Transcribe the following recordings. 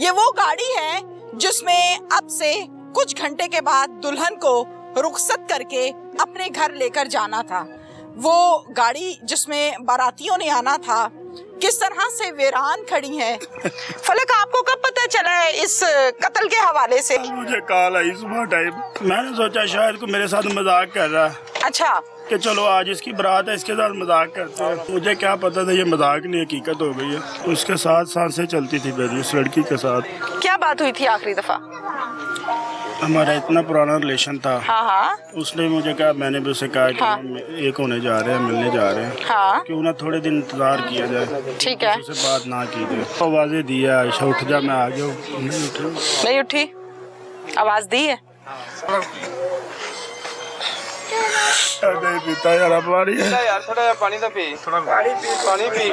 یہ وہ گاڑی ہے جسमें اب سے کچھ گھنٹے کے بعد دلہن کو رخصت کر کے اپنے گھر لے کر جانا تھا. وہ گاڑی جس میں باراتیوں نے آنا تھا کس طرح سے ویران کھڑی ہے. فلک آپ کو کب پتہ چلا ہے اس قتل کے حوالے سے؟ مجھے کال آئی صبح ٹائم. میں نے سوچا شاید کو میرے ساتھ مذاق کر رہا ہے. اچھا کہ چلو آج اس کی برات ہے اس کے ساتھ مذاق کرتے ہیں. مجھے کیا پتا تھا یہ مذاق نہیں حقیقت ہو گئی ہے. اس کے ساتھ سانسیں چلتی تھی میری اس لڑکی کے ساتھ. کیا بات ہوئی تھی آخری دفعہ؟ ہمارا اتنا پرانا ریلیشن تھا. ہاں اس نے مجھے کہا, میں نے بھی اسے کہا کہ ہم ایک ہونے جا رہے ہیں, ملنے جا رہے ہیں, ہاں کیوں نہ تھوڑے دن انتظار کیا جائے. ٹھیک ہے, اسے بات نہ کی جائے. آوازیں دیا عائشہ اٹھ جا, میں آ گیا ہوں. نہیں اٹھی, آواز دی ہے. نہیں پیتا یار پانی. تھوڑا پانی تو پی, پانی پی.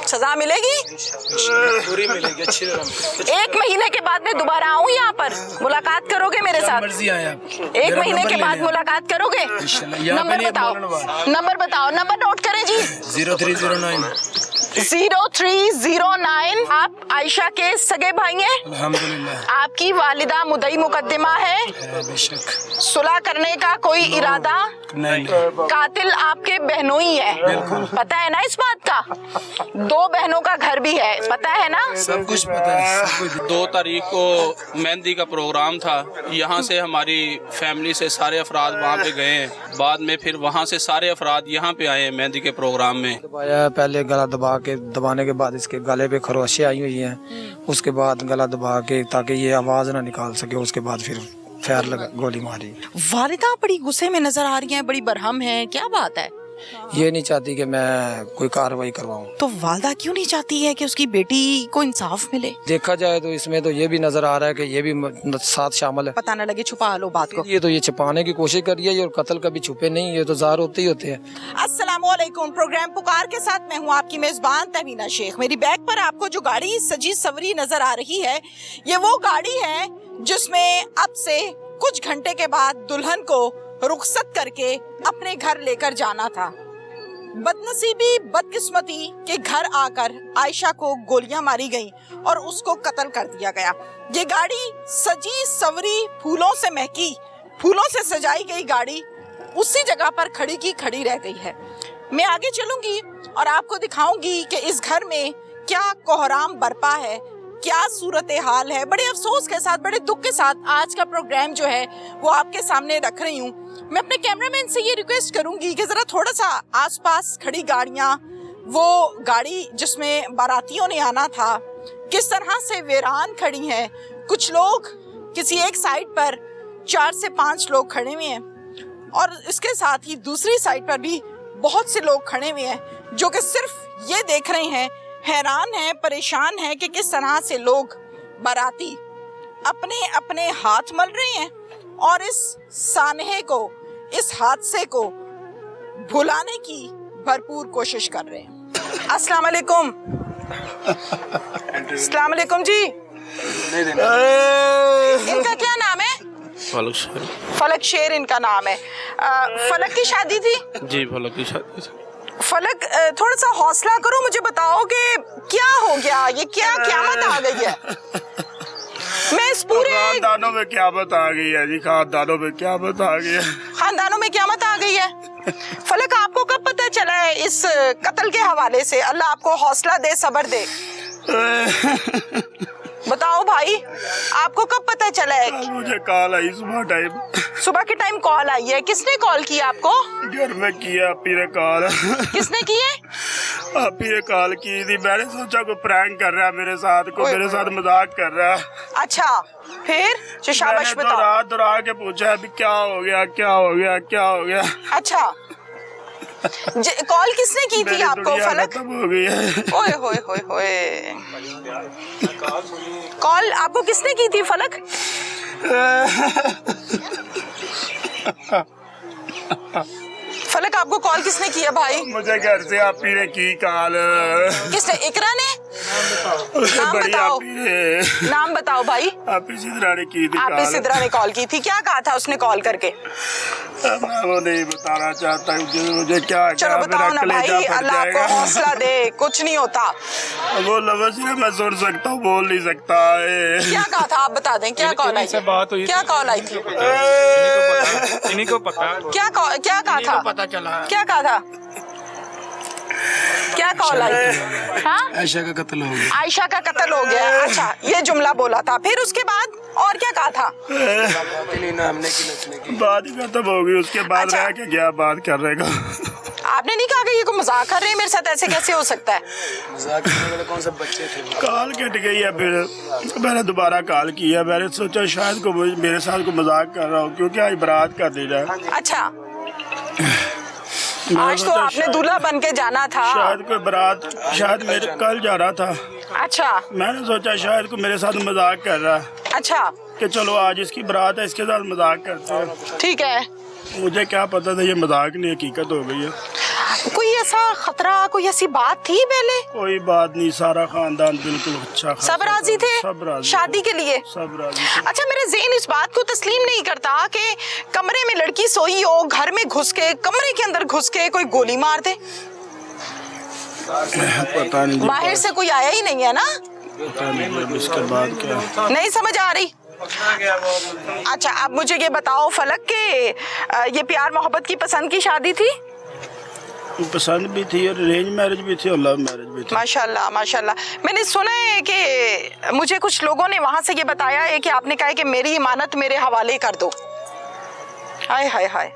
سزا ملے گی, پوری ملے گی, اچھی طرح. 1 مہینے کے بعد میں دوبارہ آؤں یہاں پر, ملاقات کرو گے میرے ساتھ؟ مرضی آئے آپ. 1 مہینے کے بعد ملاقات کرو گے؟ نمبر بتاؤ, نمبر بتاؤ, نمبر نوٹ کریں جی. 0309. 0309. آپ عائشہ کے سگے بھائی ہیں؟ الحمدللہ. آپ کی والدہ مدعی مقدمہ ہے؟ بے شک. صلح کرنے کا کوئی ارادہ؟ نہیں. قاتل آپ کے بہنوئی ہے, پتہ ہے نا اس بات کا؟ 2 بہنوں کا گھر بھی ہے, پتہ ہے نا؟ سب کچھ پتا ہے. 2 تاریخ کو مہندی کا پروگرام تھا. یہاں سے ہماری فیملی سے سارے افراد وہاں پہ گئے ہیں. بعد میں پھر وہاں سے سارے افراد یہاں پہ آئے ہیں مہندی کے پروگرام میں. دبایا, پہلے گلا دبانے کے بعد اس کے گلے پہ خروشیں آئی ہوئی ہیں. اس کے بعد گلا دبا کے تاکہ یہ آواز نہ نکال سکے. اس کے بعد پھر فیر لگا, گولی ماری. والدہ بڑی غصے میں نظر آ رہی ہیں, بڑی برہم ہیں, کیا بات ہے؟ یہ نہیں چاہتی کہ میں کوئی کاروائی کرواؤں. تو والدہ کیوں نہیں چاہتی ہے کہ اس کی بیٹی کو انصاف ملے؟ دیکھا جائے تو اس میں تو یہ بھی نظر آ رہا ہے کہ یہ بھی ساتھ شامل ہے. پتہ نہ لگے, چھپا لو بات کو. یہ تو یہ چھپانے کی کوشش کر رہی ہے, اور قتل کبھی چھپے نہیں, یہ تو ظاہر ہوتے ہی ہوتے ہیں. السلام علیکم. پروگرام پکار کے ساتھ میں ہوں آپ کی میزبان تہمینہ شیخ. میری بیک پر آپ کو جو گاڑی سجی سوری نظر آ رہی ہے, یہ وہ گاڑی ہے جس میں اب سے کچھ گھنٹے کے بعد دلہن کو رخصت کر کے اپنے گھر لے کر جانا تھا. بدنصیبی, بدقسمتی کہ گھر آ کر عائشہ کو گولیاں ماری گئیں اور اس کو قتل کر دیا گیا. یہ گاڑی سجی سوری, پھولوں سے مہکی, پھولوں سے سجائی گئی گاڑی اسی جگہ پر کھڑی کی کھڑی رہ گئی ہے. میں آگے چلوں گی اور آپ کو دکھاؤں گی کہ اس گھر میں کیا کوہرام برپا ہے, کیا صورتحال ہے. بڑے افسوس کے ساتھ, بڑے دکھ کے ساتھ آج کا پروگرام جو ہے وہ آپ کے سامنے رکھ رہی ہوں. میں اپنے کیمرہ مین سے یہ ریکویسٹ کروں گی کہ ذرا تھوڑا سا آس پاس کھڑی گاڑیاں, وہ گاڑی جس میں باراتیوں نے آنا تھا کس طرح سے ویران کھڑی ہیں. کچھ لوگ کسی ایک سائڈ پر 4 سے 5 لوگ کھڑے ہوئے ہیں, اور اس کے ساتھ ہی دوسری سائڈ پر بھی بہت سے لوگ کھڑے ہوئے ہیں جو کہ صرف یہ دیکھ رہے ہیں, حیران ہیں, پریشان ہیں کہ کس طرح سے لوگ باراتی اپنے اپنے ہاتھ مل رہے ہیں اور اس سانحے کو, اس حادثے کو بھلانے کی بھرپور کوشش کر رہے ہیں. السلام علیکم. السلام علیکم جی. ان کا کیا نام ہے؟ فلک شیر. فلک شیر ان کا نام ہے. فلک کی شادی تھی؟ جی فلک کی شادی تھی. فلک تھوڑا سا حوصلہ کرو, مجھے بتاؤ کہ کیا ہو گیا, یہ کیا قیامت آ گئی ہے؟ میں اس پورے خاندانوں میں قیامت آ گئی ہے جی, خاندانوں میں قیامت آ گئی ہے. خاندانوں میں قیامت آ گئی ہے. فلک آپ کو کب پتہ چلا ہے اس قتل کے حوالے سے؟ اللہ آپ کو حوصلہ دے, صبر دے. بتاؤ بھائی, آپ کو کب پتہ چلا ہے؟ مجھے کال آئی صبح ٹائم. صبح کے ٹائم کال آئی ہے, کس نے کال کی آپ کو؟ گھر میں کیا, اپی نے کال. کس نے کی ہے؟ اپی نے کال کی تھی. میں نے سوچا کوئی پرینک کر رہا ہے میرے ساتھ, کوئی میرے ساتھ مذاق کر رہا ہے. اچھا, پھر شاباش بتاؤ. رات دورا کے پوچھا ابھی کیا ہو گیا, کیا ہو گیا, کیا ہو گیا. اچھا, کال کس نے کی تھی آپ کو فلک؟ ہو گئی ہے. اوئے ہوئے ہوئے ہوئے, کال آپ کو کس نے کی تھی فلک؟ فلک آپ کو کال کس نے کیا بھائی؟ مجھے گھر سے آپی نے کی کال. کس نے؟ اقرا نے؟ उससे नाम बड़ी बताओ। आपी है। नाम बताओ भाई। आपी सिद्धरा ने की थी आपी कॉल। सिद्धरा ने कॉल की थी, क्या कहा था उसने कॉल करके? अब मैं वो नहीं बताना चाहता, मुझे क्या चलो बताओ ना भाई, अल्लाह आपको हौसला दे, कुछ नहीं होता। वो लफ्ज़ ही मैं सुन सकता हूँ, बोल नहीं सकता है। क्या कहा था आप बता दें, क्या कॉल आई? बात हुई, क्या कॉल आई थी? इन्हीं को पता क्या कहा था? पता चला क्या कहा था? क्या कॉल आई थी? हाँ, आयशा का कत्ल हो गया। आयशा का कत्ल हो गया। अच्छा, ये जुमला बोला था, फिर उसके बाद और क्या कहा था? बात ही खत्म हो गई, उसके बाद अच्छा। रह के गया बात करने का। आपने नहीं कहा कि ये कोई मजाक कर रहे हैं मेरे साथ, ऐसे कैसे हो सकता है? कौन से बच्चे थे? कॉल कट गई है, फिर मैंने दोबारा कॉल किया। मैंने सोचा शायद को मेरे साथ को मजाक कर रहा हूँ, क्योंकि आज बारात का दिन है। अच्छा, आज तो आपने दूल्हा बन के जाना था। शायद कोई बारात, शायद मेरे कल जा रहा था। अच्छा मैंने सोचा शायद को मेरे साथ मजाक कर रहा है अच्छा, कि चलो आज इसकी बारात है, इसके साथ मजाक करते हैं। ठीक है। मुझे क्या पता था ये मजाक नहीं हकीकत हो गई है। कोई ऐसा खतरा, कोई ऐसी बात थी पहले? कोई बात नहीं, सारा खानदान बिल्कुल अच्छा खासा सब राजी थे सब राजी शादी थे। के लिए? सब राजी थे। अच्छा, मेरे ज़हन इस बात को तस्लीम नहीं करता कि कमरे में लड़की सोई हो, घर में घुस के, कमरे के अंदर घुस के कोई गोली मार दे। पता नहीं जी, बाहर से कोई आया ही नहीं है ना? पता नहीं अब इसके बाद क्या। नहीं समझ आ रही। अच्छा, अब मुझे ये बताओ फलक के ये प्यार मोहब्बत की पसंद की शादी थी? पसंद भी थी और अरेंज मैरिज भी थी और लव मैरिज भी थी। माशाल्लाह माशाल्लाह। मैंने सुना है कि मुझे कुछ लोगों ने वहां से ये बताया है कि आपने कहा है कि मेरी इमानत मेरे हवाले कर दो। हाय हाय हाय,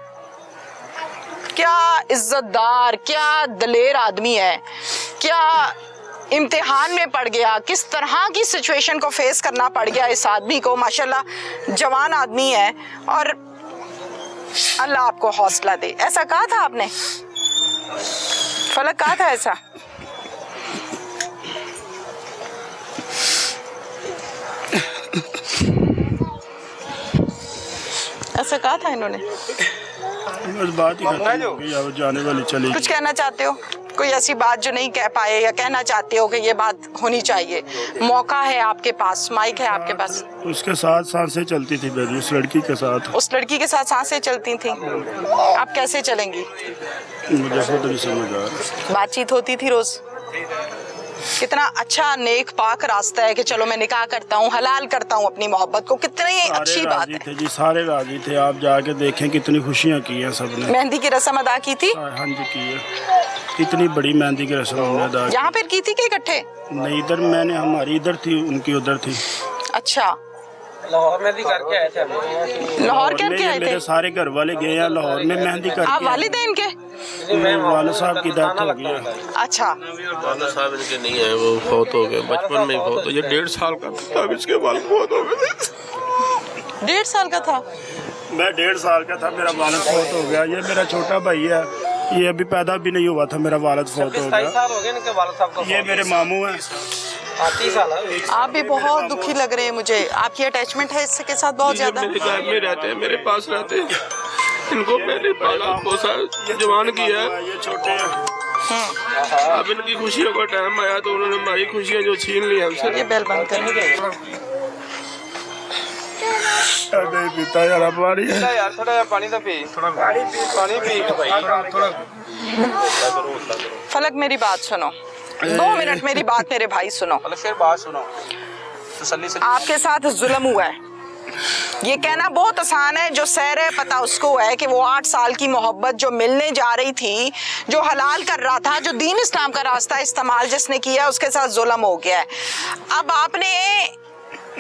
क्या इज्जतदार, क्या दलेर आदमी है, क्या इम्तिहान में पड़ गया, किस तरह की सिचुएशन को फेस करना पड़ गया इस आदमी को। माशाल्लाह जवान आदमी है और अल्लाह आपको हौसला दे। ऐसा कहा था आपने? फलक कहा था ऐसा? ऐसा कहा था इन्होंने? बस बात ही खत्म हो गई, अब जाने वाली चली कुछ गई। कहना चाहते हो? कोई ऐसी बात जो नहीं कह पाए या कहना चाहते हो कि ये बात होनी चाहिए? मौका है आपके पास, माइक है आपके पास। उसके साथ सांसें चलती थी मेरी, उस लड़की के साथ। उस लड़की के साथ सांसें चलती थी, आप कैसे चलेंगी? मुझे खुद नहीं समझ आ रहा। बातचीत होती थी रोज? कितना अच्छा नेक पाक रास्ता है कि चलो मैं निकाह करता हूँ, हलाल करता हूँ अपनी मोहब्बत को, कितनी अच्छी बात राजी है। थे जी, सारे राजी थे। आप जाके देखें कितनी खुशियाँ की हैं सबने। मेहंदी की रस्म अदा की थी? हाँ जी की है, इतनी बड़ी मेहंदी की रस्म हमने अदा की। यहाँ पर की थी कि इकट्ठे? नहीं, इधर मैंने, हमारी इधर थी, उनकी उधर थी। अच्छा, लाहौर में भी करके आए थे। लाहौर करके में आए थे? मेरे सारे घर वाले गए हैं लाहौर में मेहंदी आप करके। वालिद हैं इनके? वाले साहब की डेथ हो गई है। अच्छा, वाला साहब इनके नहीं है, वो फौत हो गए बचपन में ही फौत हो। ये 1.5 साल का था तब इसके बाल फौत हो गए। 1.5 साल का था? मैं 1.5 साल का था, मेरा वालिद फौत हो गया। ये मेरा छोटा भाई है, ये अभी पैदा भी नहीं हुआ था, मेरा वालिद फौत हो गया। साल हो गए इनके वालिद साहब को। ये मेरे मामू हैं। 30 साल है। आप भी बहुत दुखी लग रहे हैं मुझे, आपकी अटैचमेंट है इसके साथ बहुत ज्यादा? मेरे घर में रहते हैं, मेरे पास रहते हैं। इनको मैंने पाला पोसा जवान किया। ये छोटे हैं। अब इनकी खुशियों का टाइम आया तो उन्होंने हमारी खुशियाँ जो छीन ली हमसे। ये बेल बंद कर। नहीं पीता यार, हमारी यार थोड़ा पानी तो पी, थोड़ा पानी पी थोड़ा। फलक मेरी बात सुनो, 2 मिनट मेरी बात मेरे भाई सुनो। फिर बात सुनो, तसल्ली से। आपके साथ जुल्म हुआ है, ये कहना बहुत आसान है। जो सैर है पता उसको है कि वो 8 साल की मोहब्बत जो मिलने जा रही थी, जो हलाल कर रहा था, जो दीन इस्लाम का रास्ता इस्तेमाल जिसने किया, उसके साथ जुल्म हो गया है। अब आपने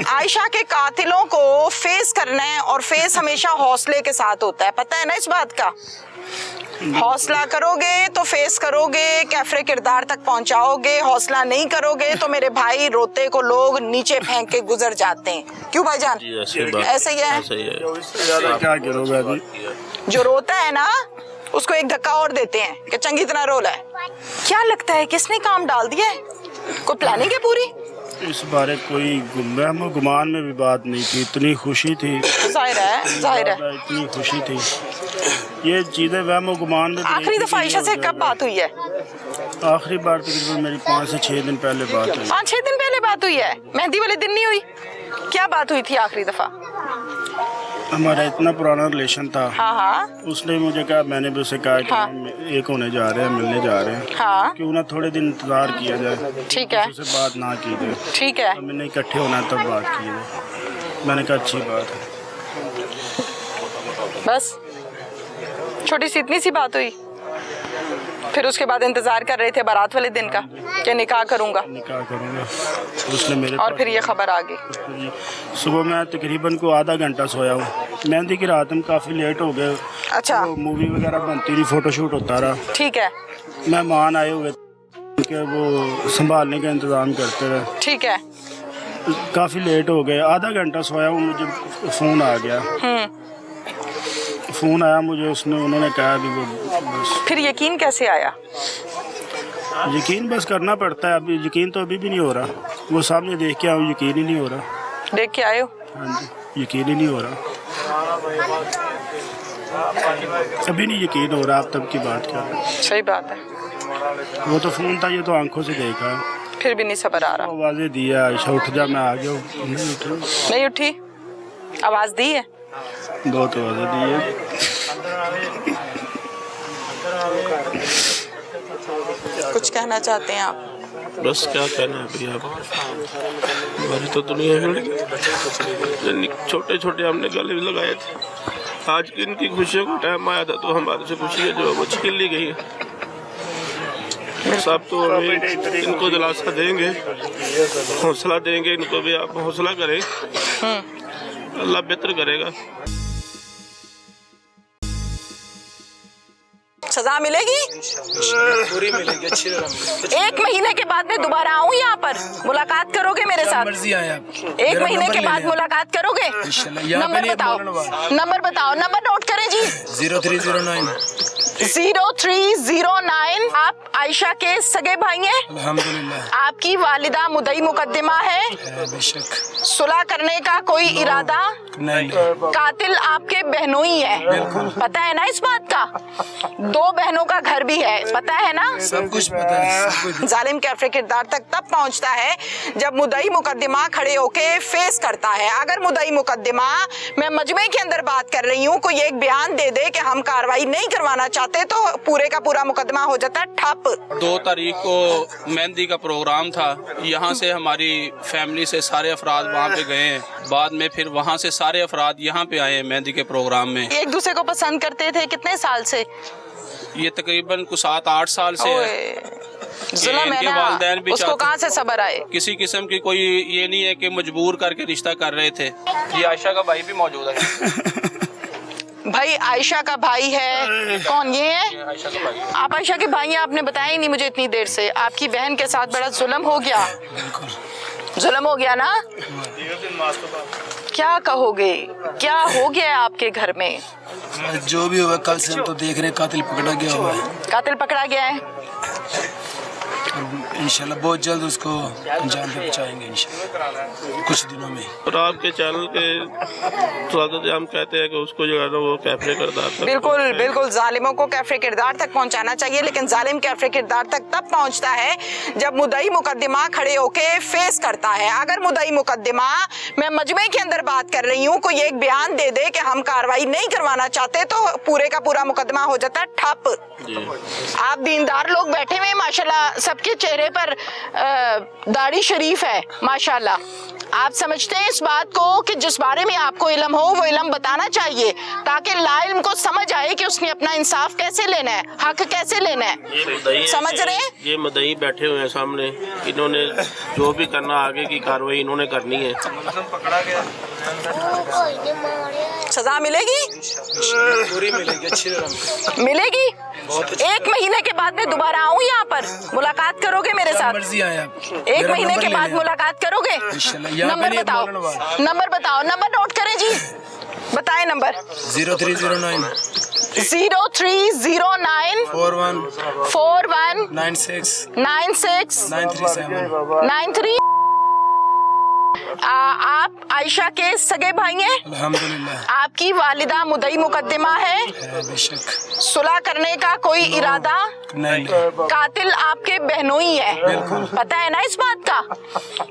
आयशा के कातिलों को फेस करना है और फेस हमेशा हौसले के साथ होता है, पता है ना इस बात का? हौसला करोगे तो फेस करोगे, कैफरे किरदार तक पहुंचाओगे। हौसला नहीं करोगे तो मेरे भाई रोते को लोग नीचे फेंक के गुजर जाते हैं। क्यों भाईजान? ऐसे ही है। क्या करोगे अभी? जो रोता है ना उसको एक धक्का और देते हैं कि चंगी तरह रोला है। क्या लगता है किसने काम डाल दिया है? कोई प्लानिंग है पूरी? इस बारे कोई वहम गुमान में भी बात नहीं थी, इतनी खुशी थी, जाहिर है इतनी खुशी थी। ये चीज़ें वहम गुमान में भी नहीं आखिरी थी दफा कि आयशा ये से हो कब जाएगा। बात हुई है? आखिरी बार तकरीबन मेरी 5 से 6 दिन पहले बात हुई। 5-6 दिन पहले बात हुई है, मेहंदी वाले दिन नहीं हुई? क्या बात हुई थी आखिरी दफा? हमारा इतना पुराना रिलेशन था, हाँ हाँ उसने मुझे कहा, मैंने भी उसे कहा कि हाँ। हम एक होने जा रहे हैं, मिलने जा रहे हैं, हाँ क्यों ना थोड़े दिन इंतजार किया जाए, ठीक है उससे बात ना की जाए, ठीक है। हमने इकट्ठे होना तब बात की जाए। मैंने कहा अच्छी बात है। बस छोटी सी इतनी सी बात हुई, फिर उसके बाद इंतजार कर रहे थे बारात वाले दिन का कि निकाह करूंगा, निकाह करूँगा। उसने मेरे और पास फिर ये खबर आ गई। सुबह मैं तकरीबन को आधा घंटा सोया हूँ। मेहंदी की रात हम काफ़ी लेट हो गए, अच्छा वो मूवी वगैरह बनती रही, फोटोशूट होता रहा, ठीक है मेहमान आए हुए कि वो संभालने का इंतज़ाम करते रहे, ठीक है। काफ़ी लेट हो गए। आधा घंटा सोया हूँ, मुझे फ़ोन आ गया, फ़ोन आया मुझे, उन्होंने कहा भी वो बस फिर यकीन कैसे आया? यकीन बस करना पड़ता है। अभी यकीन तो अभी भी नहीं हो रहा, वो सामने देख के आऊँ, यकीन ही नहीं हो रहा। देख के आए हो? हाँ जी, यकीन ही नहीं हो रहा, अभी नहीं यकीन हो रहा। आप तब की बात कर रहे हैं, सही बात है, वो तो फ़ोन था, ये तो आंखों से देखा। फिर भी नहीं सबर आ रहा। आवाज़ें दिया, आयशा उठ जा, मैं आ गया हूँ, नहीं उठी, नहीं उठी? आवाज दी है? बहुत आवाज़ें दी है। कुछ कहना चाहते हैं आप? बस क्या कहना है भैया, हमारी तो दुनिया है, छोटे छोटे हमने गले भी लगाए थे। आज की इनकी खुशियों का टाइम आया था तो हमारे से खुशियाँ जो है वो छीन ली गई है। सब तो हमें इनको दिलासा देंगे, हौसला देंगे, इनको भी आप हौसला करें, अल्लाह बेहतर करेगा। सजा मिलेगी? पूरी मिलेगी, अच्छी तरह मिलेगी। 1 महीने के बाद मैं दोबारा आऊँ यहाँ पर, मुलाकात करोगे मेरे साथ? मर्जी आए आप। 1 महीने के बाद मुलाकात करोगे? यहाँ पे नंबर नहीं बताओ, बोलने वाला। नंबर बताओ, नंबर नोट करें जी। 0309। 0309। आप आयशा के सगे भाई हैं? अल्हम्दुलिल्लाह। आपकी वालिदा मुदई मुकद्दमा है? बेशक। सुलह करने का कोई इरादा? नहीं। कातिल आपके बहनोई है, पता है ना इस बात का? 2 बहनों का घर भी है, पता है ना? सब कुछ पता है, सब कुछ। जालिम कैफे किरदार तक तब पहुंचता है जब मुदई मुकद्दमा खड़े होके फेस करता है। अगर मुदई मुकद्दमा, मैं मजमे के अंदर बात कर रही हूँ, कोई एक बयान दे दे कि हम कार्रवाई नहीं करवाना चाहते, तो पूरे का पूरा मुकद्दमा हो जाता है ठप। 2 तारीख को मेहंदी का प्रोग्राम था, यहाँ से हमारी फैमिली से सारे अफराद वहाँ पे गए हैं, बाद में फिर वहाँ से सारे अफराद यहाँ पे आए हैं मेहंदी के प्रोग्राम में। एक दूसरे को पसंद करते थे कितने साल से? ये तकरीबन कुछ 7-8 साल से है। जुल्म है इनके ना, वालिदैन भी उसको चाहते- कहाँ से सबर आए? किसी किस्म की कोई ये नहीं है कि मजबूर करके रिश्ता कर रहे थे। ये आयशा का भाई भी मौजूद है। भाई आयशा का भाई है? कौन ये है? आयशा का भाई। आप आयशा के भाई हैं, आपने बताया ही नहीं मुझे इतनी देर से। आपकी बहन के साथ बड़ा जुल्म हो गया, जुल्म हो गया ना? क्या कहोगे, क्या हो गया है आपके घर में? जो भी हुआ कल से हम तो देख रहे हैं, कातिल पकड़ा गया हुआ है। कातिल पकड़ा गया है? इंशाल्लाह बहुत जल्द उसको अंजाम पे पहुंचाएंगे इंशाल्लाह, कुछ दिनों में। और आपके चैनल के स्वागत हम कहते हैं कि उसको जो है ना वो कैफे किरदार तक बिल्कुल बिल्कुल, जालिमों को कैफे किरदार तक पहुंचाना चाहिए, लेकिन जालिम कैफे किरदार तक तब पहुंचता है जब मुदई मुकद्दमा खड़े होके फेस करता है। अगर मुदई मुकद्दमा, मैं मजमे के अंदर बात कर रही हूँ, कोई एक बयान दे दे कि हम कार्रवाई नहीं करवाना चाहते, तो पूरे का पूरा मुकद्दमा हो जाता है ठप। आप दीनदार लोग बैठे हुए माशाल्लाह, सबके चेहरे पर दाढ़ी शरीफ है माशाल्लाह। आप समझते हैं इस बात को कि जिस बारे में आपको इल्म हो वो इल्म बताना चाहिए, ताकि लाइल्म को समझ आए कि उसने अपना इंसाफ कैसे लेना है, हक कैसे लेना है। समझ रहे हैं? ये मदई बैठे हुए हैं सामने, इन्होंने जो भी करना आगे की कार्रवाई इन्होंने करनी है। सजा मिलेगी? पूरी मिलेगी, अच्छी तरह मिलेगी? 1 महीने के बाद मैं दोबारा आऊँ यहाँ पर, मुलाकात करोगे मेरे साथ? मर्जी आए आप। 1 महीने के बाद मुलाकात करोगे? यहाँ पे नंबर नहीं बताओ, बोलने वाला। नंबर बताओ, नंबर नोट करें जी। बताएं नंबर। 0309 0309 41 41 96 96 937। 93 आप आयशा के सगे भाई हैं? अल्हम्दुलिल्लाह। आपकी वालिदा मुद्दई मुकद्दमा है? बेशक। सुलह करने का कोई इरादा? नहीं। कातिल आपके बहनों ही है, पता है ना इस बात का?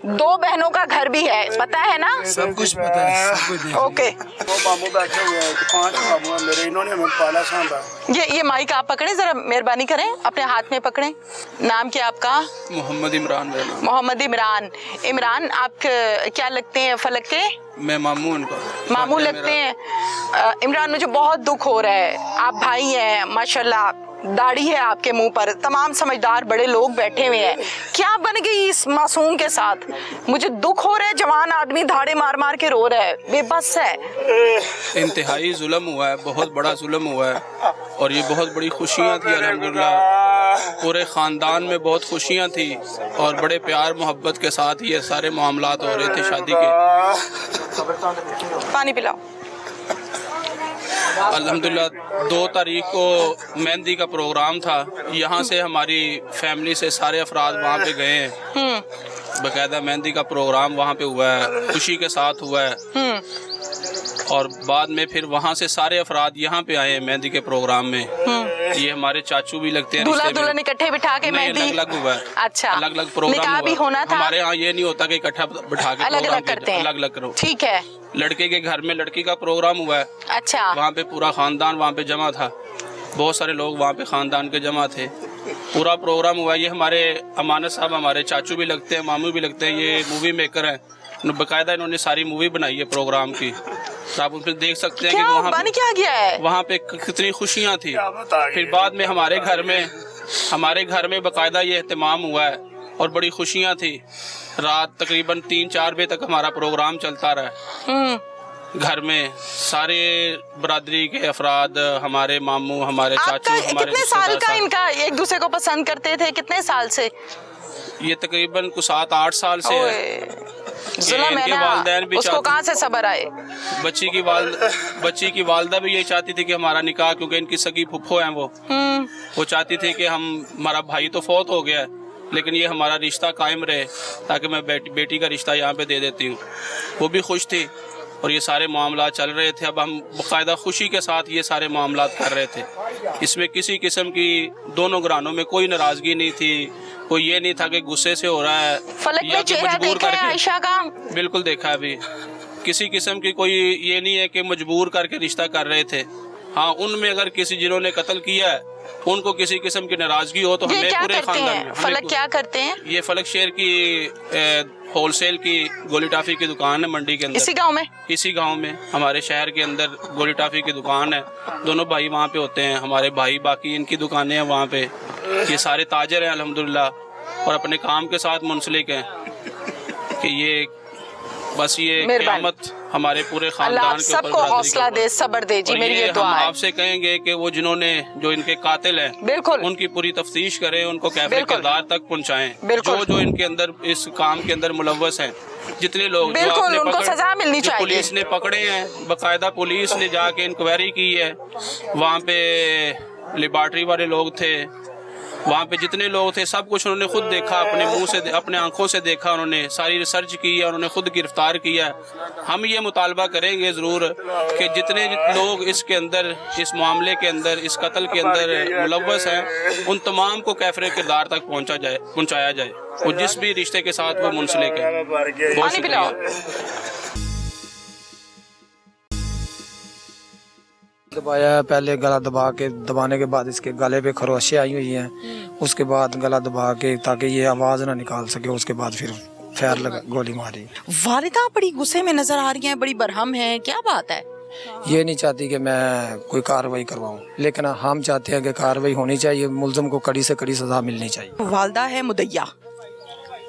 2 बहनों का घर भी है, पता है ना? सब कुछ पता है, सब कुछ। ओके, वो मामू बैठे हुए हैं, 5 मामू हैं मेरे, इन्होंने हमें पाला सांभा। ये माइक आप पकड़े, जरा मेहरबानी करें, अपने हाथ में पकड़ें। नाम क्या आपका? मोहम्मद इमरान मेरा नाम। मोहम्मद इमरान। इमरान, आप क्या लगते हैं फलक के? मैं मामू उनका। मामू लगते हैं। इमरान, मुझे बहुत दुख हो रहा है, आप भाई हैं माशाल्लाह, दाढ़ी है आपके मुंह पर, तमाम समझदार बड़े लोग बैठे हुए हैं, क्या बन गई इस मासूम के साथ? मुझे दुख हो रहा है, जवान आदमी धाड़े मार मार के रो रहा है, बेबस है। इंतहाई जुल्म हुआ है, बहुत बड़ा जुल्म हुआ है, और ये बहुत बड़ी खुशियाँ थी अल्हम्दुलिल्लाह, पूरे ख़ानदान में बहुत खुशियाँ थी और बड़े प्यार मोहब्बत के साथ ये सारे मामलात हो रहे थे शादी के। पानी पिलाओ। अल्हम्दुलिल्लाह 2 तारीख को मेहंदी का प्रोग्राम था, यहाँ से हमारी फैमिली से सारे अफराद वहाँ पे गए हैं, बाकायदा मेहंदी का प्रोग्राम वहाँ पे हुआ है, खुशी के साथ हुआ है, और बाद में फिर वहाँ से सारे अफराद यहाँ पे आए हैं मेहंदी के प्रोग्राम में। ये हमारे चाचू भी लगते हैं, दूल्हा दुल्हन इकट्ठे बिठा के मेहंदी? अलग अलग हुआ है। अच्छा, अलग अलग प्रोग्राम निकाह भी होना था? हमारे यहाँ ये नहीं होता कि इकट्ठा बिठा के अलग अलग करते हैं, अलग अलग करो। ठीक है। लड़के के घर में लड़की का प्रोग्राम हुआ है, अच्छा, वहाँ पे पूरा खानदान वहाँ पे जमा था, बहुत सारे लोग वहाँ पे खानदान के जमा थे, पूरा प्रोग्राम हुआ। ये हमारे अमानत साहब, हमारे चाचू भी लगते हैं, मामू भी लगते हैं, ये मूवी मेकर हैं, बाकायदा इन्होंने सारी मूवी बनाई है प्रोग्राम की, तो आप उसमें देख सकते हैं कि क्या बन क्या गया है वहाँ पे कितनी खुशियाँ थी। फिर बाद में हमारे घर में बाकायदा ये एहतमाम हुआ है और बड़ी खुशियाँ थी। रात तकरीबन 3-4 बजे तक हमारा प्रोग्राम चलता रहा। घर में सारे बरादरी के अफराद, हमारे मामू, हमारे चाचू, हमारे कितने साल का इनका एक दूसरे को पसंद करते थे, कितने साल से? ये तकरीबन कुछ 7-8 साल से है। जुल्म है ना, उसको कहाँ से सब्र आए? बच्ची की वालदा भी ये चाहती थी कि हमारा निकाह, क्योंकि इनकी सगी फुफ्फो हैं वो चाहती थी कि हमारा भाई तो फौत हो गया है, लेकिन ये हमारा रिश्ता कायम रहे, ताकि मैं बेटी का रिश्ता यहाँ पे दे देती हूँ। वो भी खुश थी और ये सारे मामला चल रहे थे। अब हम बाकायदा खुशी के साथ ये सारे मामला कर रहे थे, इसमें किसी किस्म की दोनों घरानों में कोई नाराजगी नहीं थी, कोई ये नहीं था कि गुस्से से हो रहा है या कि मजबूर करके। आयशा का बिल्कुल देखा अभी, किसी किस्म की कोई ये नहीं है कि मजबूर करके रिश्ता कर रहे थे। हाँ, उनमें अगर किसी जिन्होंने कत्ल किया है उनको किसी किस्म की नाराजगी हो तो हमें पूरे खानदान में। फलक क्या करते हैं? ये फलक शेर की होलसेल की गोली टाफी की दुकान है मंडी के अंदर। इसी गांव में हमारे शहर के अंदर गोली टाफी की दुकान है। दोनों भाई वहाँ पे होते हैं, हमारे भाई, बाकी इनकी दुकानें हैं वहाँ पे। ये सारे ताजर हैं अल्हम्दुलिल्लाह और अपने काम के साथ मुंसलिक हैं कि ये बस ये क़यामत हमारे पूरे खानदान के ऊपर सबको हौसला दे, सब्र दे जी, मेरी ये दुआ है। हम आपसे कहेंगे कि वो जिन्होंने जो इनके कातिल हैं, बिल्कुल उनकी पूरी तफ्तीश करें, उनको कैफे किरदार तक पहुंचाएं। बिल्कुल, जो इनके अंदर इस काम के अंदर मुलव्वस हैं, जितने लोग बिल्कुल उनको सजा मिलनी चाहिए। पुलिस ने पकड़े हैं, बाकायदा पुलिस ने जाके इंक्वायरी की है, वहाँ पे लेबॉर्ट्री वाले लोग थे, वहाँ पे जितने लोग थे सब कुछ उन्होंने खुद देखा, अपने मुंह से, अपने आंखों से देखा, उन्होंने सारी रिसर्च की है, उन्होंने खुद गिरफ्तार किया। हम ये मुतालबा करेंगे ज़रूर कि जितने लोग इसके अंदर, इस मामले के अंदर, इस कत्ल के अंदर मुलव्वस हैं, उन तमाम को कैफरे किरदार तक पहुँचाया जाए, वो जिस भी रिश्ते के साथ वो मुंसलिक है। बहुत शुक्रिया। दबाया, पहले गला दबाने के बाद इसके गले पे खरोशें आई हुई हैं, उसके बाद गला दबा के ताकि ये आवाज़ ना निकाल सके, उसके बाद फिर फायर लगा, गोली मारी। वालिदा बड़ी गुस्से में नजर आ रही हैं, बड़ी बरहम है, क्या बात है? ये नहीं चाहती कि मैं कोई कार्रवाई करवाऊं, लेकिन हम चाहते हैं कि कार्रवाई होनी चाहिए, मुलजिम को कड़ी से कड़ी सजा मिलनी चाहिए। वालदा है मुदैया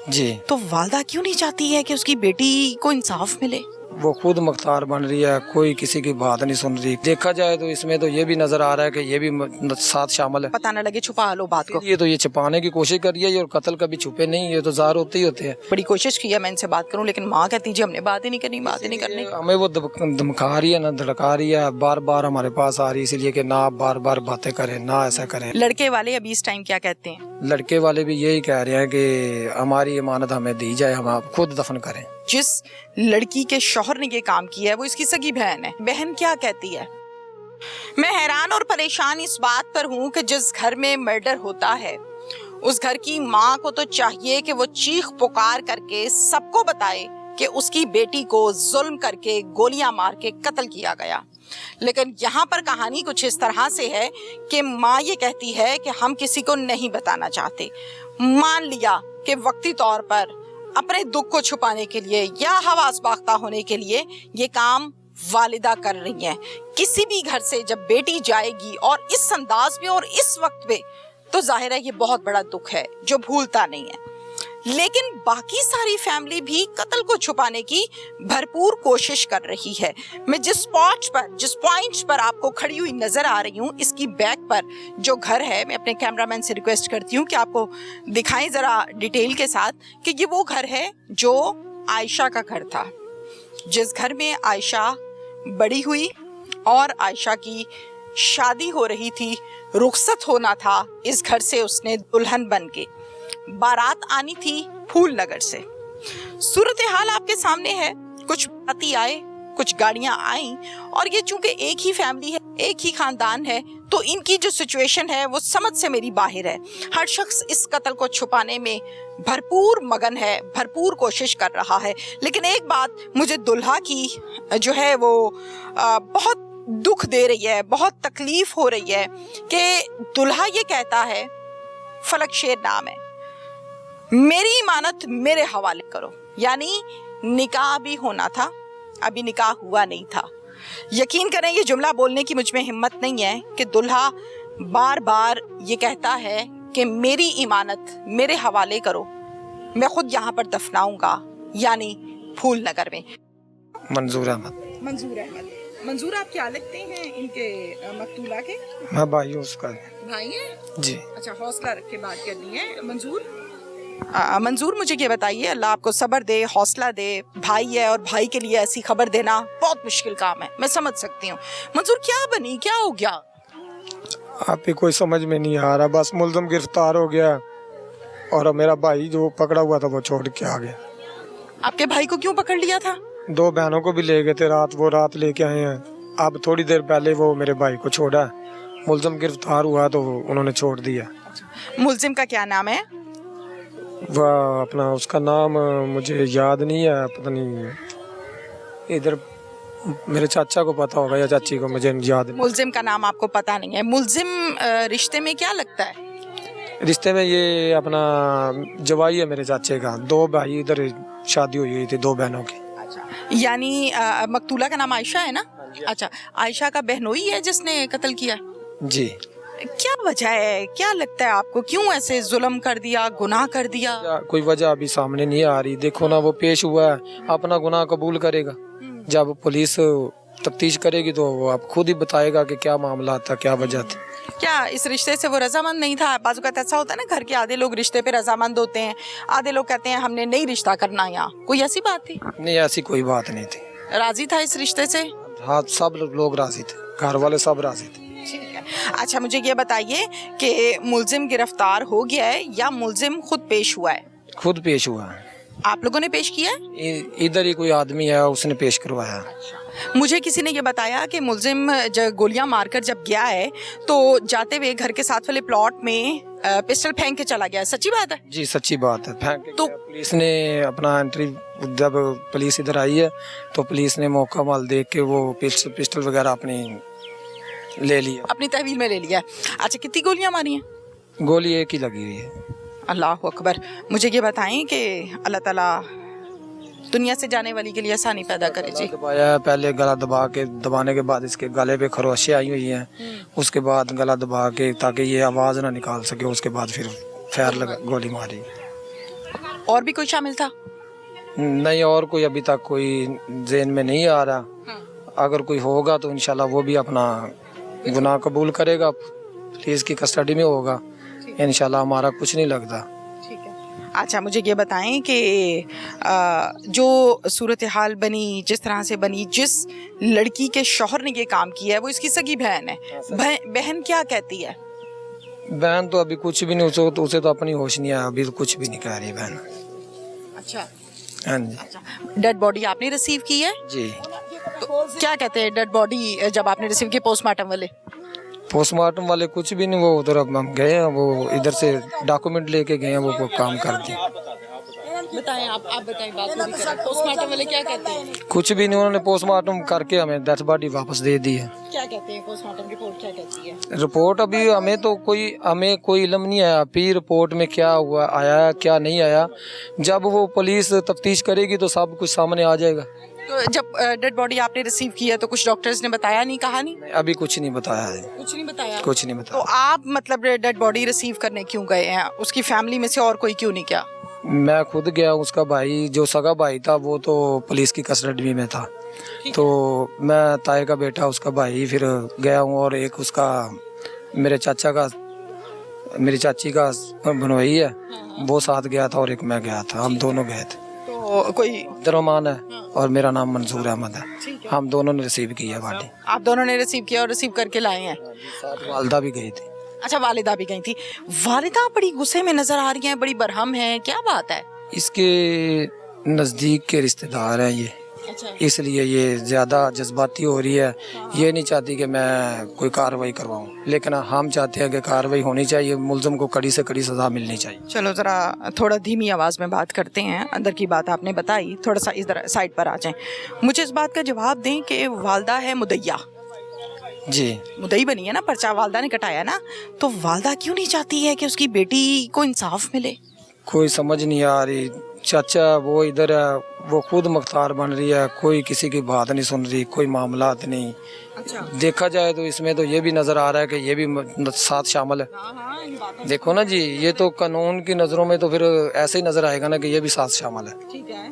जी, तो वालदा क्यों नहीं चाहती है कि उसकी बेटी को इंसाफ मिले? वो खुद मुख्तार बन रही है, कोई किसी की बात नहीं सुन रही। देखा जाए तो इसमें तो ये भी नजर आ रहा है कि ये भी साथ शामिल है। पता न लगे छुपा लो बात को। ये तो ये छुपाने की कोशिश कर रही है, और कत्ल कभी छुपे नहीं, ये तो ज़ाहिर होते ही होते हैं। बड़ी कोशिश की है मैं इनसे बात करूं, लेकिन माँ कहती है हमने बात ही नहीं करनी, बात ही नहीं करनी। हमें वो धमका रही है, ना धड़का रही है, बार बार हमारे पास आ रही है, इसलिए कि ना आप बार बार बातें करें, ना ऐसा करें। लड़के वाले अभी इस टाइम क्या कहते हैं? लड़के वाले भी यही कह रहे हैं कि हमारी इमानत हमें दी जाए, हम आप खुद दफन करें। जिस लड़की के शौहर ने ये काम किया है वो इसकी सगी बहन है। बहन क्या कहती है? मैं हैरान और परेशान इस बात पर हूँ कि जिस घर में मर्डर होता है उस घर की माँ को तो चाहिए कि वो चीख पुकार करके सबको बताए कि उसकी बेटी को जुल्म करके गोलियां मार के कत्ल किया गया। लेकिन यहाँ पर कहानी कुछ इस तरह से है कि माँ ये कहती है कि हम किसी को नहीं बताना चाहते। मान लिया कि वक्ती तौर पर अपने दुख को छुपाने के लिए या हवास बाख्ता होने के लिए ये काम वालिदा कर रही हैं। किसी भी घर से जब बेटी जाएगी और इस अंदाज में और इस वक्त पे, तो जाहिर है ये बहुत बड़ा दुख है जो भूलता नहीं है। लेकिन बाकी सारी फैमिली भी कत्ल को छुपाने की भरपूर कोशिश कर रही है। मैं जिस पॉइंट पर आपको खड़ी हुई नजर आ रही हूँ, इसकी बैक पर जो घर है, मैं अपने कैमरामैन से रिक्वेस्ट करती हूँ कि आपको दिखाएं जरा डिटेल के साथ कि ये वो घर है जो आयशा का घर था, जिस घर में आयशा बड़ी हुई और आयशा की शादी हो रही थी, रुखसत होना था इस घर से उसने दुल्हन बन के। बारात आनी थी फूल नगर से। सूरत हाल आपके सामने है। कुछ बाराती आए, कुछ गाड़ियां आईं और ये चूंकि एक ही फैमिली है, एक ही खानदान है, तो इनकी जो सिचुएशन है वो समझ से मेरी बाहर है। हर शख्स इस कत्ल को छुपाने में भरपूर मगन है, भरपूर कोशिश कर रहा है। लेकिन एक बात मुझे दुल्हा की जो है वो बहुत दुख दे रही है, बहुत तकलीफ हो रही है कि दुल्हा ये कहता है, फलक शेर नाम है, मेरी इमानत मेरे हवाले करो। यानी निकाह भी होना था, अभी निकाह हुआ नहीं था। यकीन करें ये जुमला बोलने की मुझ में हिम्मत नहीं है कि दुल्हा बार बार ये कहता है कि मेरी इमानत मेरे हवाले करो, मैं खुद यहाँ पर दफनाऊंगा, यानी फूल नगर में। मंजूर अहमद। मंजूर आप क्या लगते हैं इनके मकतूला के? मैं भाई हूँ उसका। भाई हैं? जी। अच्छा, हौसला रख के बात करनी है। मंजूर मुझे ये बताइए, अल्लाह आपको सब्र दे, हौसला दे। भाई है और भाई के लिए ऐसी खबर देना बहुत मुश्किल काम है, मैं समझ सकती हूँ। मंजूर क्या बनी, क्या हो गया? आप ही कोई समझ में नहीं आ रहा, बस मुलजम गिरफ्तार हो गया और मेरा भाई जो पकड़ा हुआ था वो छोड़ के आ गया। आपके भाई को क्यों पकड़ लिया था? 2 बहनों को भी ले गए थे रात, वो रात लेके आए हैं। अब थोड़ी देर पहले वो मेरे भाई को छोड़ा, मुलजिम गिरफ्तार हुआ तो उन्होंने छोड़ दिया। मुलजिम का क्या नाम है? वह अपना, उसका नाम मुझे याद नहीं है, पता नहीं, इधर मेरे चाचा को पता होगा या चाची को, मुझे याद नहीं। मुलजिम का नाम आपको पता नहीं है। मुलजिम रिश्ते में क्या लगता है? रिश्ते में ये अपना जवाई है मेरे चाचे का। 2 भाई इधर शादी हुई थी 2 बहनों की। यानी मकतूला का नाम आयशा है ना? अच्छा, आयशा का बहनोई है जिसने कत्ल किया? जी। क्या वजह है, क्या लगता है आपको, क्यों ऐसे जुल्म कर दिया, गुनाह कर दिया? कोई वजह अभी सामने नहीं आ रही। देखो ना, वो पेश हुआ है, अपना गुनाह कबूल करेगा। जब पुलिस तफ्तीश करेगी तो वो आप खुद ही बताएगा कि क्या मामला था, क्या वजह थी। क्या इस रिश्ते से वो रजामंद नहीं था? बाजू का ऐसा होता है ना, घर के आधे लोग रिश्ते पे रजामंद होते हैं, आधे लोग कहते हैं हमने नहीं रिश्ता करना। यहाँ कोई ऐसी बात थी? नहीं, ऐसी कोई बात नहीं थी। राजी था इस रिश्ते से? हाँ, सब लोग राजी थे, घर वाले सब राजी थे। ठीक है। अच्छा, मुझे ये बताइए कि मुलजिम गिरफ्तार हो गया है या मुलजिम खुद पेश हुआ है? खुद पेश हुआ है। आप लोगों ने पेश किया है? इधर ही कोई आदमी है, उसने पेश करवाया। मुझे किसी ने ये बताया कि मुलजिम जब गोलियां मारकर जब गया है तो जाते हुए घर के साथ वाले प्लॉट में पिस्टल फेंक के चला गया। सच्ची बात है? जी, सच्ची बात है। फेंक के तो पुलिस ने अपना एंट्री, जब पुलिस इधर आई है तो पुलिस ने मौका माल देख के वो पिस्टल वगैरह अपनी ले लिया, अपनी तहवील में ले लिया। अच्छा, कितनी गोलियां मारी हैं? गोली एक ही लगी हुई है। अल्लाह अकबर। मुझे ये बताएं कि अल्लाह ताला दुनिया से जाने वाली के लिए आसानी पैदा करे। जी। दबाया, पहले गला दबाने के बाद इसके गले पे खरोशें आई हुई हैं, उसके बाद गला दबा के ताकि ये आवाज़ ना निकाल सके, उसके बाद फिर फायर लगा, गोली मारी। और भी कोई शामिल था? नहीं, और कोई अभी तक कोई ज़हन में नहीं आ रहा। अगर कोई होगा तो इंशाल्लाह वो भी अपना गुनाह कबूल करेगा, पुलिस की कस्टडी में होगा इंशाल्लाह, हमारा कुछ नहीं लगता। अच्छा, मुझे ये बताएं कि जो सूरत हाल बनी, जिस तरह से बनी, जिस लड़की के शौहर ने ये काम किया है वो इसकी सगी बहन है। बहन क्या कहती है? बहन तो अभी कुछ भी नहीं, उसे तो अपनी होश नहीं है, अभी तो कुछ भी नहीं कह रही बहन। अच्छा, हाँ जी। डेड बॉडी आपने रिसीव की है? जी। तो क्या कहते हैं डेड बॉडी जब आपने रिसीव की पोस्टमार्टम वाले? पोस्टमार्टम वाले कुछ भी नहीं, वो उधर अब हम गए हैं, वो इधर से डॉक्यूमेंट लेके गए हैं, वो काम कर दिए। बताएं आप बताएं, बात पूरी करें। पोस्टमार्टम वाले क्या कहते हैं? कुछ भी नहीं, उन्होंने पोस्टमार्टम करके हमें डेथ बॉडी वापस दे दी है। क्या कहते हैं पोस्टमार्टम रिपोर्ट क्या कहती है? रिपोर्ट अभी हमें कोई इल्म नहीं आया, अभी रिपोर्ट में क्या हुआ, आया क्या नहीं आया। जब वो पुलिस तफ्तीश करेगी तो सब कुछ सामने आ जाएगा। तो जब डेड बॉडी आपने रिसीव की है तो कुछ डॉक्टर्स ने बताया नहीं, कहा नहीं? अभी कुछ नहीं बताया है, कुछ नहीं बताया। कुछ नहीं तो बताया। आप मतलब डेड बॉडी रिसीव करने क्यों गए हैं? उसकी फैमिली में से और कोई क्यों नहीं गया? मैं खुद गया, उसका भाई जो सगा भाई था वो तो पुलिस की कस्टडी में था, तो मैं ताए का बेटा उसका भाई फिर गया हूँ, और एक उसका मेरे चाचा का, मेरी चाची का बनवाई है, वो साथ गया था, और एक मैं गया था, हम दोनों गए थे। तो कोई रहमान है और मेरा नाम मंसूर अहमद है, हम दोनों ने रिसीव किया बॉडी। आप दोनों ने रिसीव किया और रिसीव करके लाए हैं? साथ वालदा भी गई थी। अच्छा, वालिदा भी गई थी। वालिदा बड़ी गुस्से में नजर आ रही हैं, बड़ी बरहम है, क्या बात है? इसके नज़दीक के रिश्तेदार हैं ये, अच्छा, इसलिए ये ज़्यादा जज्बाती हो रही है। ये नहीं चाहती कि मैं कोई कार्रवाई करवाऊं, लेकिन हम चाहते हैं कि कार्रवाई होनी चाहिए, मुलज़म को कड़ी से कड़ी सज़ा मिलनी चाहिए। चलो ज़रा थोड़ा धीमी आवाज़ में बात करते हैं। अंदर की बात आपने बताई, थोड़ा सा इधर साइड पर आ जाएं। मुझे इस बात का जवाब दें कि वालदा है मुदैया, जी मुदई बनी है ना, पर्चा वालदा ने कटाया ना, तो वालदा क्यों नहीं चाहती है कि उसकी बेटी को इंसाफ मिले? कोई समझ नहीं आ रही। चाचा वो इधर है, वो खुद मुख्तार बन रही है, कोई किसी की बात नहीं सुन रही, कोई मामलात नहीं। अच्छा, देखा जाए तो इसमें तो ये भी नज़र आ रहा है कि ये भी साथ शामिल है। देखो ना जी, ये तो कानून की नज़रों में तो फिर ऐसे ही नज़र आएगा ना कि ये भी साथ शामिल है। ठीक है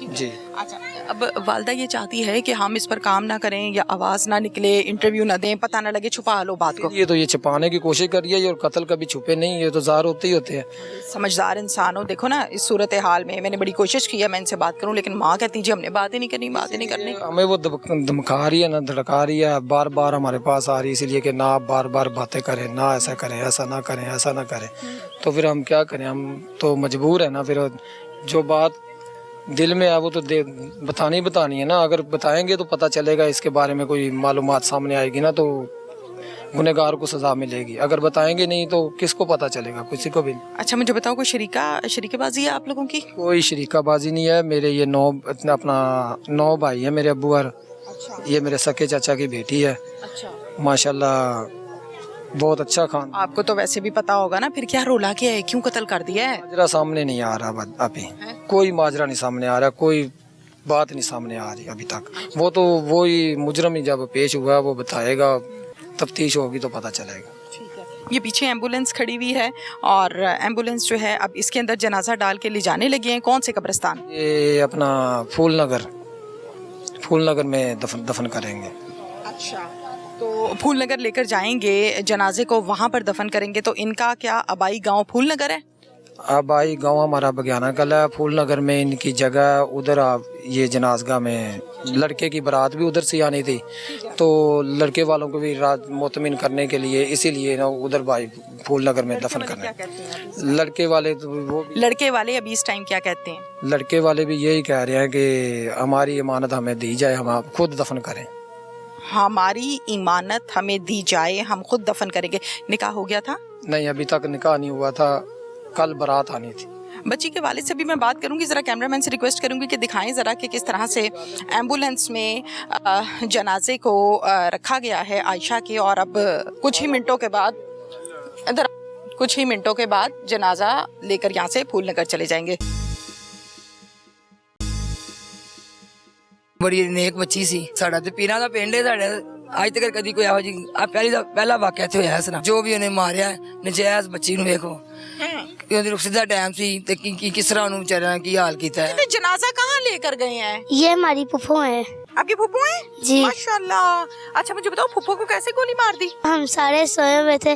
जी। अच्छा, अब वालदा ये चाहती है कि हम इस पर काम ना करें या आवाज़ ना निकले, इंटरव्यू ना दें, पता ना लगे, छुपा लो बात को। ये तो ये छिपाने की कोशिश कर रही है, और कत्ल कभी छुपे नहीं, ये तो ज़ाहिर होते ही होते हैं। समझदार इंसान हो, देखो ना इस सूरत हाल में मैंने बड़ी कोशिश की है मैं इनसे बात करूं, लेकिन माँ कहती जी हमने बात ही नहीं करनी, बात ही नहीं करनी। हमें वो धमका रही है ना, धड़का रही है, बार बार हमारे पास आ रही है, इसलिए कि ना आप बार बार बातें करें, ना ऐसा करें, ऐसा ना करें, ऐसा ना करें। तो फिर हम क्या करें, हम तो मजबूर है ना, फिर जो बात दिल में है वो तो बतानी है ना। अगर बताएंगे तो पता चलेगा, इसके बारे में कोई मालूमात सामने आएगी ना, तो गुनहगार को सजा मिलेगी। अगर बताएंगे नहीं तो किसको पता चलेगा, किसी को भी नहीं। अच्छा, मुझे बताओ कोई शरीकाबाजी है आप लोगों की? कोई शरीकाबाजी नहीं है। मेरे ये 9 भाई है मेरे अब्बू, और ये मेरे सके चाचा की बेटी है। अच्छा, माशाल्लाह बहुत अच्छा खान। आपको तो वैसे भी पता होगा ना, फिर क्या रोला क्या है, क्यों कत्ल कर दिया है? माजरा सामने नहीं आ रहा अभी, कोई माजरा नहीं सामने आ रहा, कोई बात नहीं सामने आ रही अभी तक। वो तो वही मुजरम ही जब पेश हुआ वो बताएगा, तफ्तीश होगी तो पता चलेगा। ठीक है, ये पीछे एम्बुलेंस खड़ी हुई है, और एम्बुलेंस जो है अब इसके अंदर जनाजा डाल के ले जाने लगे हैं। कौन से कब्रिस्तान? ये अपना फूल नगर में दफन करेंगे। अच्छा, तो फूल नगर लेकर जाएंगे जनाजे को, वहाँ पर दफन करेंगे। तो इनका क्या आबाई गांव फूल नगर है? आबाई गांव हमारा बगियाना कला है, फूल नगर में इनकी जगह। उधर ये जनाजगा में लड़के की बारात भी उधर से आनी थी, तो लड़के वालों को भी रात मुतमिन करने के लिए इसीलिए ना उधर भाई फूल नगर में दफन करना है। लड़के वाले तो लड़के वाले अभी इस टाइम क्या कहते हैं? लड़के वाले भी यही कह रहे हैं कि हमारी इमानत हमें दी जाए, हम आप खुद दफन करें। हमारी इमानत हमें दी जाए, हम खुद दफन करेंगे। निकाह हो गया था? नहीं, अभी तक निकाह नहीं हुआ था, कल बारात आनी थी। बच्ची के वालिद से भी मैं बात करूंगी, ज़रा कैमरामैन से रिक्वेस्ट करूंगी कि दिखाएं ज़रा कि किस तरह से एम्बुलेंस में जनाजे को रखा गया है आयशा के, और अब कुछ ही मिनटों के बाद जनाजा लेकर यहाँ से फूल नगर चले जाएंगे। बड़ी नेक बच्ची सी, साडा ते पीरां दा पिंड है, साडे आज तक कदी कोई ਇਹੋ ਜਿਹੀ ਪਹਿਲਾ ਵਾਕਿਆ ਇੱਥੇ ਹੋਇਆ ਇਸ ਨਾਲ, ਜੋ ਵੀ ਉਹਨੇ ਮਾਰਿਆ ਨਜਾਇਜ਼ ਬੱਚੀ ਨੂੰ ਵੇਖੋ, ਕਿ ਉਹਦੀ ਰੁਖਸਤ ਦਾ ਟਾਈਮ ਸੀ ਤੇ ਕਿਸ ਤਰ੍ਹਾਂ ਉਹਨੂੰ ਵਿਚਾਰਿਆਂ ਕੀ ਹਾਲ ਕੀਤਾ ਹੈ। जनाजा कहाँ लेकर गए हैं? ये हमारी फुफो है। आपकी फुप्पो है जी। माशाल्लाह। अच्छा मुझे बताओ फुप्पो को कैसे गोली मार दी? हम सारे सोए हुए थे,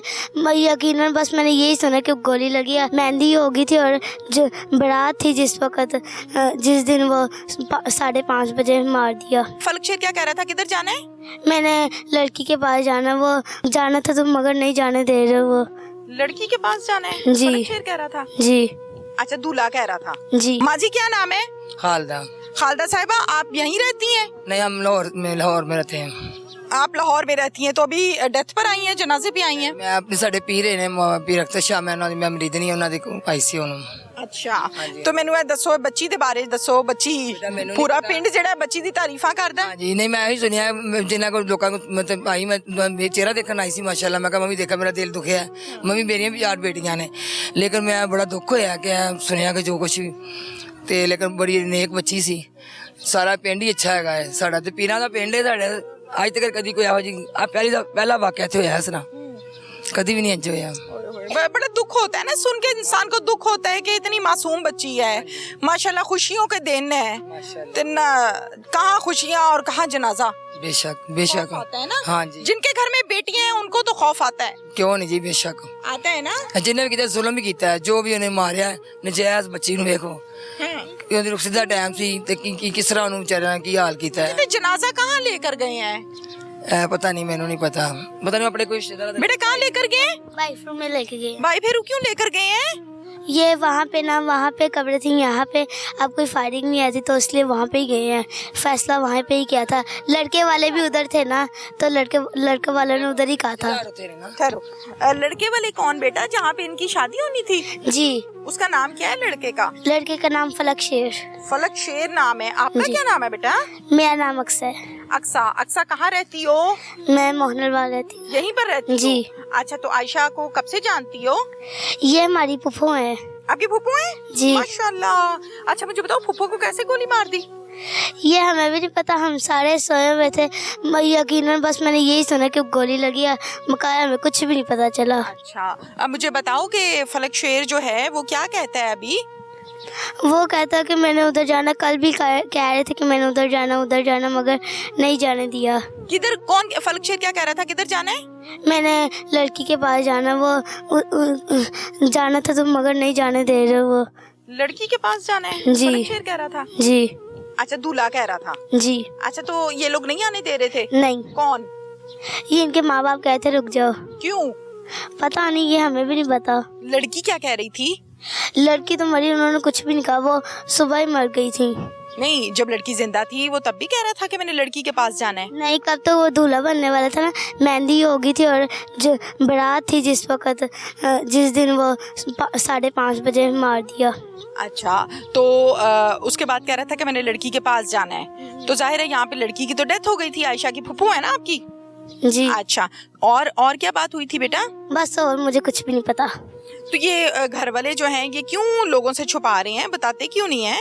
यकीनन बस मैंने यही सुना कि गोली लगी है। मेहंदी हो गई थी और जो बारात थी जिस वक्त, जिस दिन वो 5:30 बजे मार दिया। फलक शेर क्या कह रहा था, किधर जाना है? मैंने लड़की के पास वो जाना था तो मगर नहीं जाने दे रहे वो। लड़की के पास जाना है जी। फलक शेर कह रहा था। जी अच्छा दूल्हा कह रहा था। जी। माँ जी क्या नाम है? खालदा। खालदा साहिबा आप यहीं रहती हैं? नहीं, हम लाहौर में रहते हैं। आप लाहौर में रहती हैं, तो अभी डेथ पर आई हैं, जनाजे पे आई हैं? मैं अपने साढ़े पीरे ने पीर अख्तर शाह मैं उन्होंने मैं मरीद नहीं उन्होंने आई सी उन्होंने। अच्छा तो मैनू ਇਹ ਦੱਸੋ ਬੱਚੀ ਦੇ ਬਾਰੇ ਦੱਸੋ, ਬੱਚੀ ਪੂਰਾ ਪਿੰਡ ਜਿਹੜਾ ਬੱਚੀ ਦੀ ਤਾਰੀਫਾਂ ਕਰਦਾ? हाँ जी, नहीं मैं ही सुनिया जिन्हों को लोगों को मतलब आई मैं चेहरा देखने आई सी माशाल्लाह। मैं कहा मम्मी देखा मेरा दिल दुखिया है। मम्मी मेरिया भी 8 बेटियां ने, लेकिन मैं बड़ा दुख होया कि सुनिया कि जो कुछ भी ते, लेकिन बड़ी नेक बच्ची सी। सारा पिंड ही अच्छा है साड़ा ते पीरां दा पिंड है साढ़े। अज तक कभी कोई ਇਹੋ ਜਿਹੀ पहला वाकया इत्थे होया है ना, कभी भी नहीं इंज होया। बड़ा दुख होता है ना, सुन के इंसान को दुख होता है कि इतनी मासूम बच्ची है, माशाल्लाह खुशियों के दिन है, तो कहाँ खुशियाँ और कहाँ जनाजा। बेशक बेशक आता है ना। हाँ जी, जिनके घर में बेटियां हैं उनको तो खौफ आता है। क्यों नहीं जी, बेशक आता है ना। जिन्हें भी किया जुल्म भी किया है, जो भी उन्हें मारिया है नजायज बच्ची ਨੂੰ ਵੇਖੋ ਕਿ ਉਹਦੀ ਰੁਖਸਤ ਦਾ ਟਾਈਮ ਸੀ ਤੇ ਕਿਸ ਤਰ੍ਹਾਂ ਉਹਨੂੰ ਵਿਚਾਰਿਆਂ ਕੀ ਹਾਲ ਕੀਤਾ ਹੈ। तो जनाजा कहाँ लेकर गए हैं? पता नहीं, मैंने नहीं पता नहीं अपने कोई रिश्तेदार। बेटा कहाँ लेकर गए? वाइफ रूम में लेके गए। भाई फेरू क्यों लेकर गए हैं? ये वहाँ पे ना, वहाँ पे कब्र थी, यहाँ पे अब कोई फायरिंग नहीं आती तो इसलिए वहाँ पे ही गए हैं। फैसला वहाँ पे ही किया था। लड़के वाले भी उधर थे ना, तो लड़के वालों ने उधर ही कहा था। ठहरो, लड़के वाले कौन बेटा जहाँ पे इनकी शादी होनी थी? जी। उसका नाम क्या है लड़के का? लड़के का नाम फलक शेर। फलक शेर नाम है। आपका जी। क्या नाम है बेटा? मेरा नाम अक्सर। अक्सा। अक्सा कहाँ रहती हो? मैं मोहनल वाला रहती हूँ। यहीं पर रहती जी। हो? अच्छा तो आयशा को कब से जानती हो? ये हमारी फुफ्फो है। आपकी फुप्पो है जी। माशाल्लाह। अच्छा मुझे बताओ फुप्पो को कैसे गोली मार दी? ये हमें भी नहीं पता, हम सारे सोए हुए थे, यकीनन बस मैंने यही सुना कि गोली लगी है, मकाया हमें कुछ भी नहीं पता चला। अच्छा अब मुझे बताओ कि फलक शेर जो है वो क्या कहता है अभी? वो कहता है कि मैंने उधर जाना, कल भी कह रहे थे कि मैंने उधर जाना मगर नहीं जाने दिया। किधर? कौन? फलक शेर क्या कह रहा था, किधर जाना है? मैंने लड़की के पास जाना, वो जाना था तो मगर नहीं जाने दे रहे वो। लड़की के पास जाना है जी। फलक शेर कह रहा था। जी। अच्छा दूल्हा कह रहा था। जी। अच्छा तो ये लोग नहीं आने दे रहे थे? नहीं, कौन? ये इनके माँ बाप कहते रुक जाओ। क्यों? पता नहीं, ये हमें भी नहीं पता। लड़की क्या कह रही थी? लड़की तो मरी, उन्होंने कुछ भी नहीं कहा, वो सुबह ही मर गई थी। नहीं, जब लड़की जिंदा थी वो तब भी कह रहा था कि मैंने लड़की के पास जाना है। नहीं, कब तो वो दूल्हा बनने वाला था ना, मेहंदी हो गई थी और जो बारात थी जिस वक्त, जिस दिन वो 5:30 बजे मार दिया। अच्छा तो उसके बाद कह रहा था कि मैंने लड़की के पास जाना है, तो जाहिर है यहाँ पे लड़की की तो डेथ हो गई थी। आयशा की फुप्पो है ना आपकी? जी। अच्छा और क्या बात हुई थी बेटा? बस और मुझे कुछ भी नहीं पता। तो ये घर वाले जो हैं ये क्यों लोगों से छुपा रहे हैं, बताते क्यों नहीं है?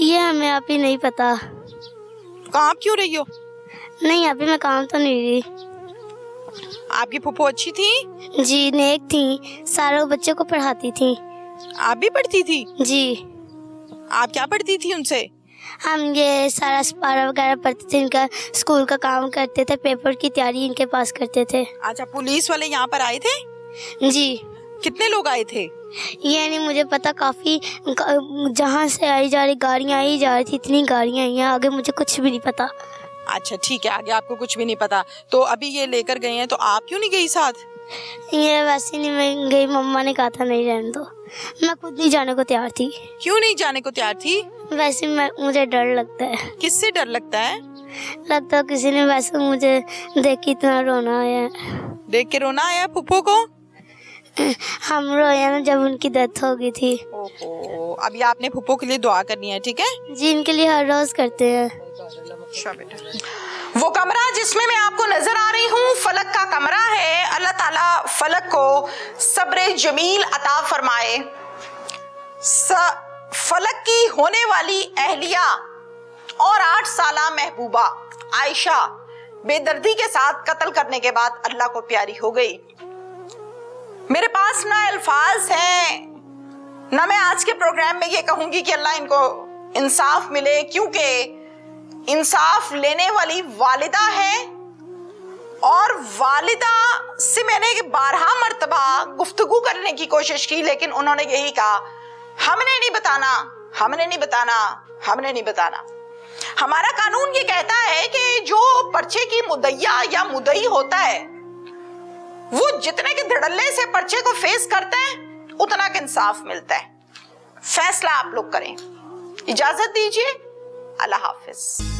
ये हमें अभी नहीं पता। कहाँ आप क्यों रही हो? नहीं, अभी मैं काम तो नहीं रही। आपकी फुप्पो अच्छी थी? जी, नेक थी, सारे बच्चों को पढ़ाती थी। आप भी पढ़ती थी? जी। आप क्या पढ़ती थी उनसे? हम ये सारा स्पारा वगैरह पढ़ते थे, इनका स्कूल का काम करते थे, पेपर की तैयारी इनके पास करते थे। अच्छा पुलिस वाले यहाँ पर आए थे? जी। कितने लोग आए थे? ये नहीं मुझे पता, काफ़ी जहाँ से आई जा रही गाड़ियाँ आई जा रही थी, इतनी गाड़ियाँ आई हैं, आगे मुझे कुछ भी नहीं पता। अच्छा ठीक है, आगे आपको कुछ भी नहीं पता। तो अभी ये लेकर गए हैं, तो आप क्यों नहीं गई साथ? ये वैसे नहीं मैं गई, मम्मा ने कहा था नहीं रहने दो, मैं खुद नहीं जाने को तैयार थी। क्यों नहीं जाने को तैयार थी? वैसे मुझे डर लगता है। किससे डर लगता है? लगता है किसी ने वैसे मुझे देख के इतना रोना आया। देख के रोना आया फुप्पो को? हम रोया ना जब उनकी डेथ हो गई थी। ओहो, अभी आपने फुप्पो के लिए दुआ करनी है, ठीक है? जी, इनके लिए हर रोज करते हैं। अच्छा बेटा। वो कमरा जिसमें मैं आपको नजर आ रही हूँ फलक का कमरा है। अल्लाह ताला फलक को सब्र जमील अता फरमाए। फलक की होने वाली अहलिया और 8 साला महबूबा आयशा बेदर्दी के साथ कत्ल करने के बाद अल्लाह को प्यारी हो गई। मेरे पास ना अल्फाज हैं, ना मैं आज के प्रोग्राम में ये कहूंगी कि अल्लाह इनको इंसाफ मिले, क्योंकि इंसाफ लेने वाली वालिदा है और वालिदा से मैंने 12 मर्तबा गुफ्तगू करने की कोशिश की, लेकिन उन्होंने यही कहा, हमने नहीं बताना, हमने नहीं बताना, हमने नहीं बताना। हमारा कानून ये कहता है कि जो पर्चे की मुद्दइया या मुद्दई होता है वो जितने के धड़ल्ले से पर्चे को फेस करते हैं उतना का इंसाफ मिलता है। फैसला आप लोग करें। इजाजत दीजिए, अल्लाह हाफिज।